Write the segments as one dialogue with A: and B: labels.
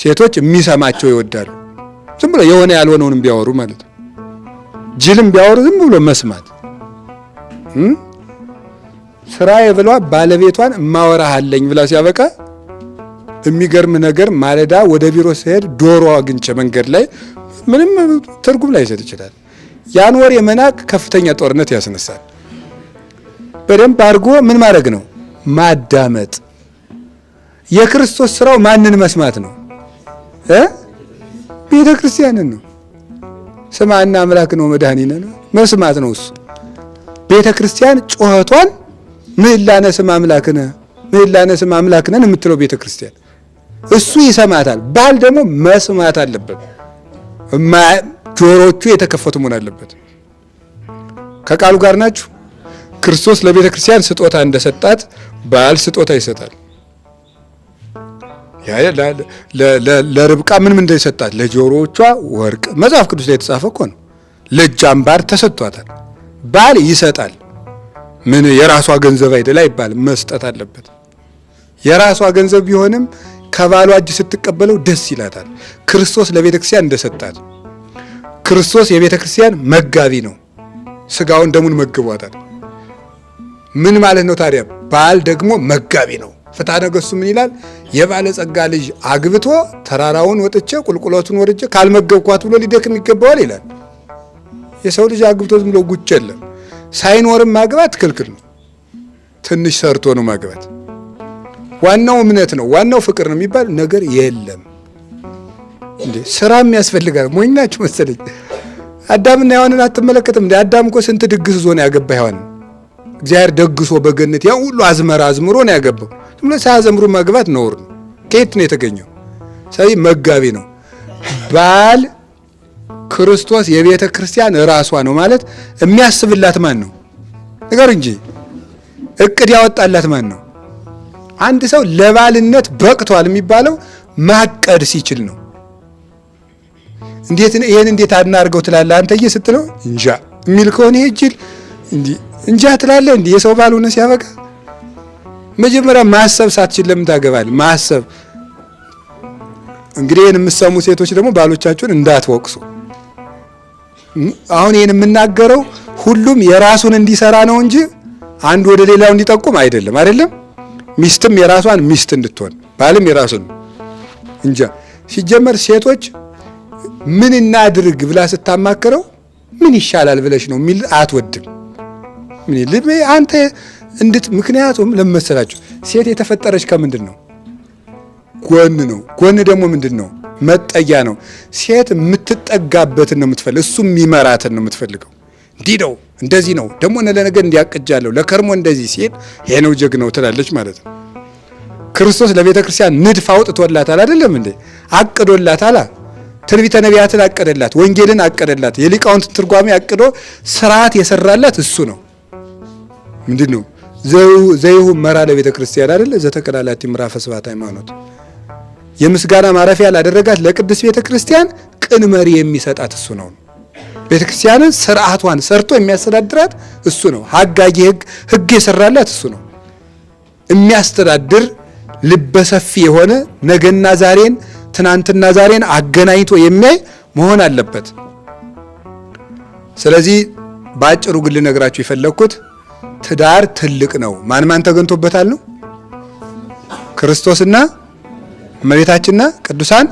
A: ሴቶች የሚሰማቸው ይወዳሉ። ዝም ብሎ የሆነ ያልሆነውንም ቢያወሩ ማለት ነው። ጅልም ቢያወሩ ዝም ብሎ መስማት። ስራዬ ብሏ ባለቤቷን እማወራሃለኝ ብላ ሲያበቃ የሚገርም ነገር ማለዳ ወደ ቢሮ ሲሄድ ዶሮ አግኝቼ መንገድ ላይ ምንም ትርጉም ላይ ይሰጥ ይችላል። ያን ወሬ መናቅ ከፍተኛ ጦርነት ያስነሳል። በደንብ አድርጎ ምን ማድረግ ነው? ማዳመጥ። የክርስቶስ ስራው ማንን መስማት ነው? ቤተ ክርስቲያንን ነው። ስማና አምላክ ነው መድኃኒነ ነው መስማት ነው እሱ። ቤተ ክርስቲያን ጮኸቷን ምህላነ ስም አምላክነ ምህላነ ስም አምላክነ የምትለው ቤተ ክርስቲያን እሱ ይሰማታል። ባል ደግሞ መስማት አለበት። ጆሮቹ የተከፈቱ መሆን አለበት። ከቃሉ ጋር ናችሁ። ክርስቶስ ለቤተ ክርስቲያን ስጦታ እንደሰጣት ባል ስጦታ ይሰጣል። ለርብቃ ምን እንደሰጣት ለጆሮዎቿ ወርቅ መጽሐፍ ቅዱስ ላይ የተጻፈ እኮ ነው። ለእጅ አምባር ተሰጥቷታል። ባል ይሰጣል። ምን የራሷ ገንዘብ አይደል አይባል፣ መስጠት አለበት። የራሷ ገንዘብ ቢሆንም ከባሏ እጅ ስትቀበለው ደስ ይላታል። ክርስቶስ ለቤተ ክርስቲያን እንደሰጣት። ክርስቶስ የቤተ ክርስቲያን መጋቢ ነው። ስጋውን ደሙን መግቧታል። ምን ማለት ነው ታዲያ? ባል ደግሞ መጋቢ ነው። ፍትሐ ነገሥቱ ምን ይላል? የባለጸጋ ልጅ አግብቶ ተራራውን ወጥቼ ቁልቁለቱን ወርጄ ካልመገብኳት ብሎ ሊደክም ይገባዋል ይላል። የሰው ልጅ አግብቶ ዝም ብሎ ጉጭ የለም። ሳይኖርም ማግባት ክልክል ነው። ትንሽ ሰርቶ ነው ማግባት። ዋናው እምነት ነው፣ ዋናው ፍቅር ነው የሚባል ነገር የለም። እንዴ ስራም ያስፈልጋል። ሞኝ ናችሁ መሰለኝ። አዳምና ሔዋንን አትመለከትም እንዴ? አዳም እኮ ስንት ድግስ ዞ ነው ያገባ ሔዋንን። እግዚአብሔር ደግሶ በገነት ያ ሁሉ አዝመራ አዝምሮ ነው ያገባው። ዝም ብሎ ሳያዘምሩ ማግባት ነውር ነው። ከየት ነው የተገኘው? ስለዚህ መጋቢ ነው ባል። ክርስቶስ የቤተ ክርስቲያን ራሷ ነው ማለት የሚያስብላት ማን ነው? ነገር እንጂ እቅድ ያወጣላት ማን ነው? አንድ ሰው ለባልነት በቅቷል የሚባለው ማቀድ ሲችል ነው። እንዴት ይሄን እንዴት አድናርገው ትላለህ አንተዬ ስትለው እንጃ የሚል ከሆነ ይሄ ጅል እንጃ ትላለህ። እንዴ የሰው ባል ሆነ ሲያበቃ መጀመሪያ ማሰብ ሳትችል ለምን ታገባለህ? ማሰብ። እንግዲህ ይሄን የምትሰሙ ሴቶች ደግሞ ባሎቻችሁን እንዳትወቅሱ። አሁን ይሄን የምናገረው ሁሉም የራሱን እንዲሰራ ነው እንጂ አንድ ወደ ሌላው እንዲጠቁም አይደለም። አይደለም ሚስትም የራሷን ሚስት እንድትሆን ባልም የራሱን እንጃ። ሲጀመር ሴቶች ምን እናድርግ ብላ ስታማክረው ምን ይሻላል ብለሽ ነው የሚል አትወድም። ምን ልብ አንተ ምክንያቱም ለመሰላችሁ ሴት የተፈጠረች ከምንድን ነው? ጎን ነው። ጎን ደግሞ ምንድን ነው? መጠጊያ ነው። ሴት የምትጠጋበትን ነው የምትፈልገው፣ እሱ የሚመራትን ነው የምትፈልገው። እንዲህ ነው እንደዚህ ነው ደግሞ ለነገር እንዲያቅጃለሁ ለከርሞ እንደዚህ ሲል ይሄ ነው ጀግናው ትላለች ማለት ነው። ክርስቶስ ለቤተ ክርስቲያን ንድፍ አውጥቶላታል አይደለም እንዴ? አቅዶላታል። ትንቢተ ነቢያትን አቀደላት፣ ወንጌልን አቀደላት፣ የሊቃውንት ትርጓሜ አቅዶ ስርዓት የሰራላት እሱ ነው። ምንድነው? ዘይሁ መራ ለቤተ ክርስቲያን አይደለ? ዘተከላላቲ ምዕራፈ ስብሐት ሃይማኖት የምስጋና ማረፊያ ላደረጋት ለቅድስት ቤተ ክርስቲያን ቅን መሪ የሚሰጣት እሱ ነው። ቤተ ክርስቲያንን ስርዓቷን ሰርቶ የሚያስተዳድራት እሱ ነው። ሐጋጊ ሕግ የሰራላት እሱ ነው። የሚያስተዳድር ልበሰፊ የሆነ ነገና ዛሬን ትናንትና ዛሬን አገናኝቶ የሚያይ መሆን አለበት። ስለዚህ ባጭሩ ግን ልነግራችሁ የፈለኩት ትዳር ትልቅ ነው። ማን ተገንቶበታል ነው? ክርስቶስና እመቤታችንና ቅዱሳን።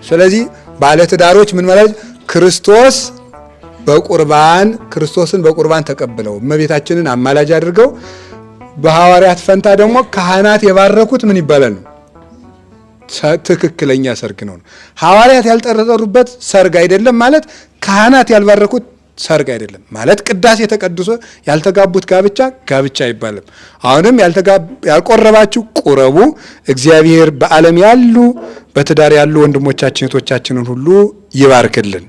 A: ስለዚህ ባለ ትዳሮች ምን ማለት ክርስቶስን በቁርባን ተቀብለው እመቤታችንን አማላጅ አድርገው በሐዋርያት ፈንታ ደግሞ ካህናት የባረኩት ምን ይባላል ነው? ትክክለኛ ሰርግ ነው። ሐዋርያት ያልጠረጠሩበት ሰርግ አይደለም ማለት ካህናት ያልባረኩት ሰርግ አይደለም ማለት። ቅዳሴ ተቀድሶ ያልተጋቡት ጋብቻ አይባልም። አሁንም ያልቆረባችሁ ቁረቡ። እግዚአብሔር በዓለም ያሉ በትዳር ያሉ ወንድሞቻችን እህቶቻችንን ሁሉ ይባርክልን።